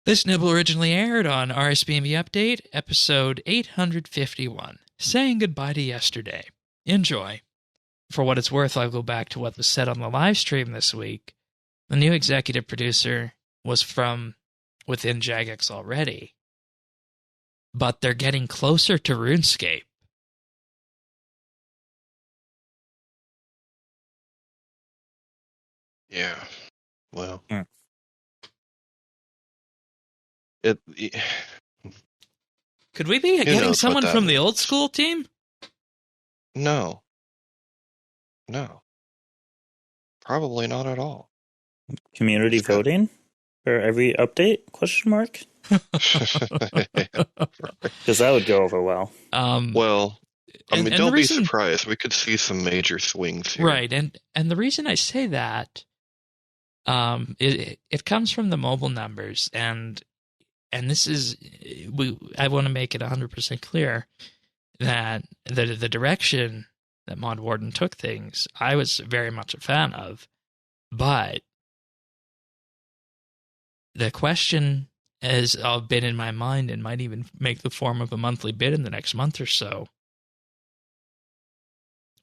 This nibble originally aired on RSBANDB Update, episode 851, saying goodbye to yesterday. Enjoy. For what it's worth, I'll go back to what was said on the live stream this week. The new executive producer was from within Jagex already, but they're getting closer to RuneScape. Yeah. Well. Could we be getting someone from the old school team? No. Probably not at all. Community voting for every update? Question mark. Because that would go over well. Well, don't be surprised. We could see some major swings here. Right, and the reason I say that, it comes from the mobile numbers, and this is, I want to make it 100% clear that the direction that Mod Warden took things, I was very much a fan of, but the question has been in my mind and might even make the form of a monthly bid in the next month or so.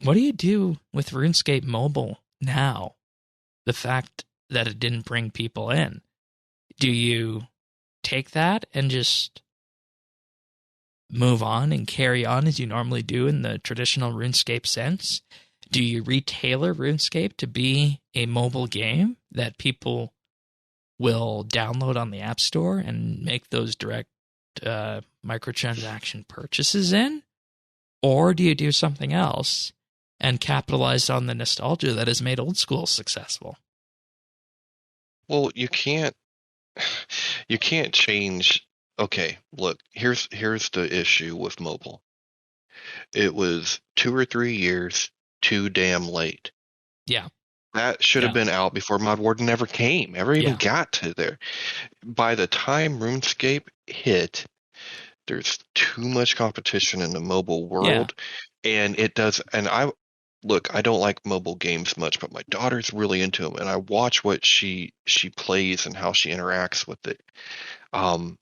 What do you do with RuneScape Mobile now? The fact that it didn't bring people in. Do you take that and just move on and carry on as you normally do in the traditional RuneScape sense? Do you retailor RuneScape to be a mobile game that people will download on the App Store and make those direct microtransaction purchases in? Or do you do something else and capitalize on the nostalgia that has made old school successful? Well, you can't change. Okay, look, here's the issue with mobile. It was 2 or 3 years too damn late. Yeah. That should have been out before Mod Warden ever came, even got to there. By the time RuneScape hit, there's too much competition in the mobile world, and it does. And I don't like mobile games much, but my daughter's really into them, and I watch what she plays and how she interacts with it. I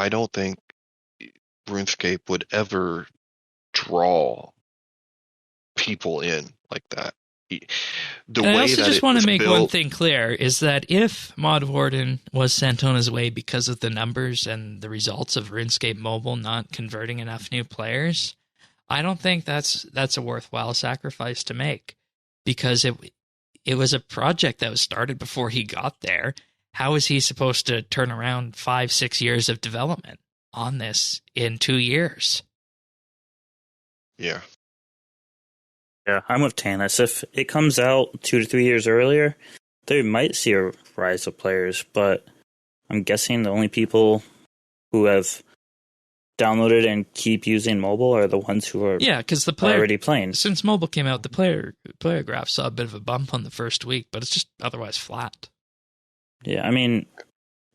don't think RuneScape would ever draw people in like that. I also just want to make one thing clear, is that if Mod Warden was sent on his way because of the numbers and the results of RuneScape Mobile not converting enough new players, I don't think that's a worthwhile sacrifice to make, because it was a project that was started before he got there. How is he supposed to turn around 5-6 years of development on this in 2 years? Yeah. Yeah, I'm with Tanis. If it comes out 2 to 3 years earlier, they might see a rise of players, but I'm guessing the only people who have downloaded and keep using mobile are the ones who are already playing. Since mobile came out, the player graph saw a bit of a bump on the first week, but it's just otherwise flat. Yeah, I mean,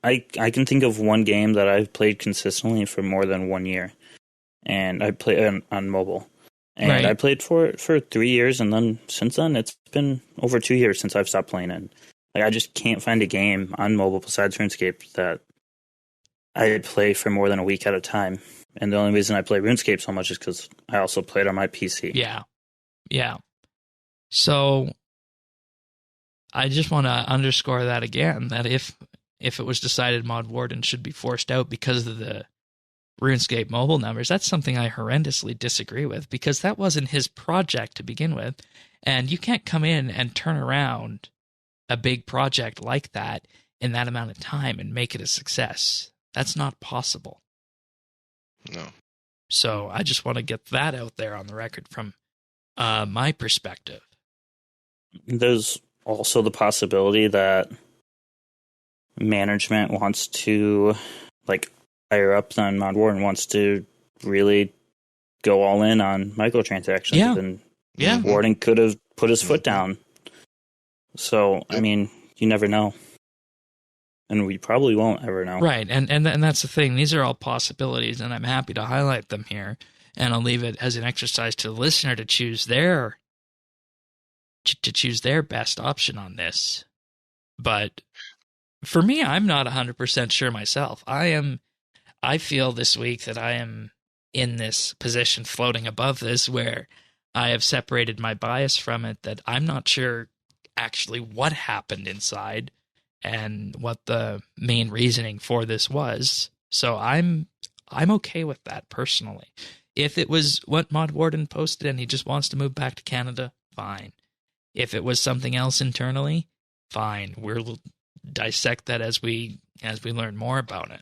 I can think of one game that I've played consistently for more than 1 year, and I play on mobile. And I played for it for 3 years, and then since then, it's been over 2 years since I've stopped playing it. Like, I just can't find a game on mobile besides RuneScape that I play for more than a week at a time. And the only reason I play RuneScape so much is because I also play it on my PC. Yeah. So I just want to underscore that again, that if it was decided Mod Warden should be forced out because of the RuneScape mobile numbers, that's something I horrendously disagree with, because that wasn't his project to begin with, and you can't come in and turn around a big project like that in that amount of time and make it a success. That's not possible. No. So I just want to get that out there on the record from my perspective. There's also the possibility that management wants to, like, higher up than Mod Warden wants to really go all in on microtransactions. And Warden could have put his foot down. So, I mean, you never know. And we probably won't ever know. Right, and that's the thing. These are all possibilities, and I'm happy to highlight them here. And I'll leave it as an exercise to the listener to choose their best option on this. But for me, I'm not 100% sure myself. I feel this week that I am in this position floating above this where I have separated my bias from it, that I'm not sure actually what happened inside and what the main reasoning for this was. So I'm okay with that personally. If it was what Mod Warden posted and he just wants to move back to Canada, fine. If it was something else internally, fine. We'll dissect that as we learn more about it.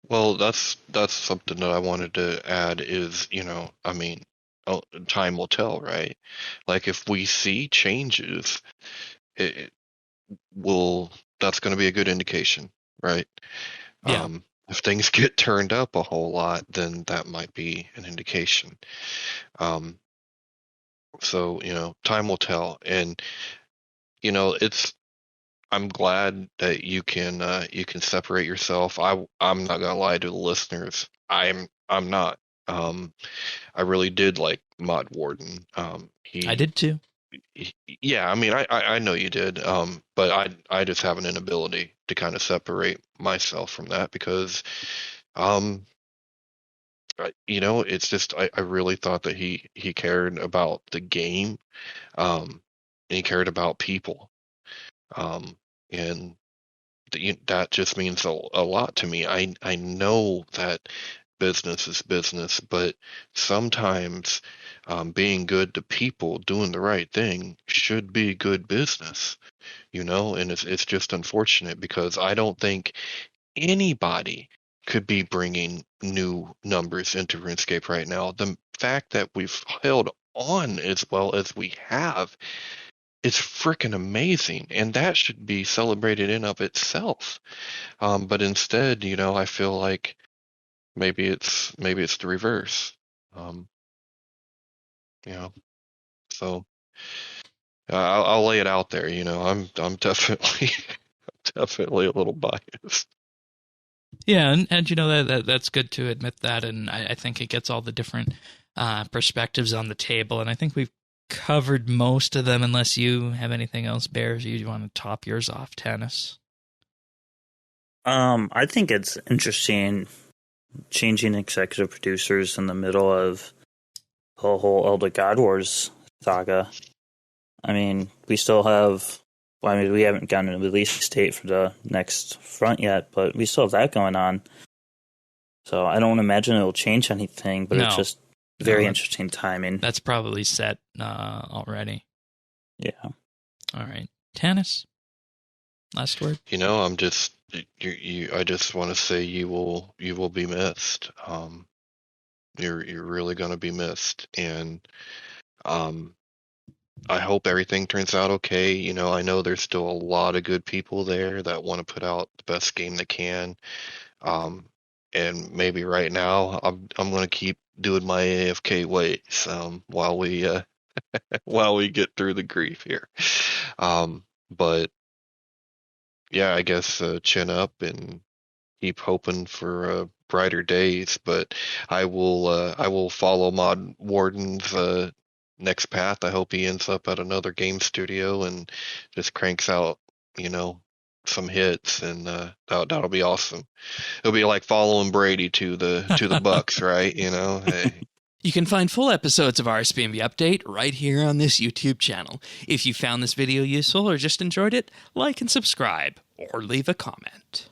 Well, that's something that I wanted to add is, time will tell, right? Like if we see changes, it will, that's going to be a good indication, right? Yeah. If things get turned up a whole lot, then that might be an indication. So, time will tell. And, I'm glad that you can separate yourself. I'm not gonna lie to the listeners. I'm not. I really did like Mod Warden. I did too. Yeah, I mean, I know you did. But I just have an inability to kind of separate myself from that because, it's just I really thought that he cared about the game, and he cared about people, and that just means a lot to me. I know that business is business, but sometimes being good to people, doing the right thing, should be good business, and it's just unfortunate because I don't think anybody could be bringing new numbers into RuneScape right now. The fact that we've held on as well as we have is freaking amazing, and that should be celebrated in of itself. But instead, I feel like maybe it's the reverse. So I'll lay it out there. I'm definitely definitely a little biased. Yeah, and that's good to admit that, and I think it gets all the different perspectives on the table, and I think we've covered most of them, unless you have anything else, Bears, you want to top yours off, Tannis? I think it's interesting changing executive producers in the middle of the whole Elder God Wars saga. I mean, we still have... Well, I mean, we haven't gotten a release date for the next front yet, but we still have that going on. So I don't imagine it'll change anything, but it's just very interesting timing. That's probably set already. Yeah. All right. Tannis, last word? I'm just... I just want to say you will be missed. You're really going to be missed, and I hope everything turns out okay. I know there's still a lot of good people there that want to put out the best game they can. And maybe right now I'm going to keep doing my AFK ways while we while we get through the grief here. But yeah, I guess chin up and keep hoping for brighter days. But I will follow Mod Warden's next path. I hope he ends up at another game studio and just cranks out, some hits, and that'll be awesome. It'll be like following Brady to the Bucks, right? Hey. You can find full episodes of RSBANDB Update right here on this YouTube channel. If you found this video useful or just enjoyed it, like and subscribe, or leave a comment.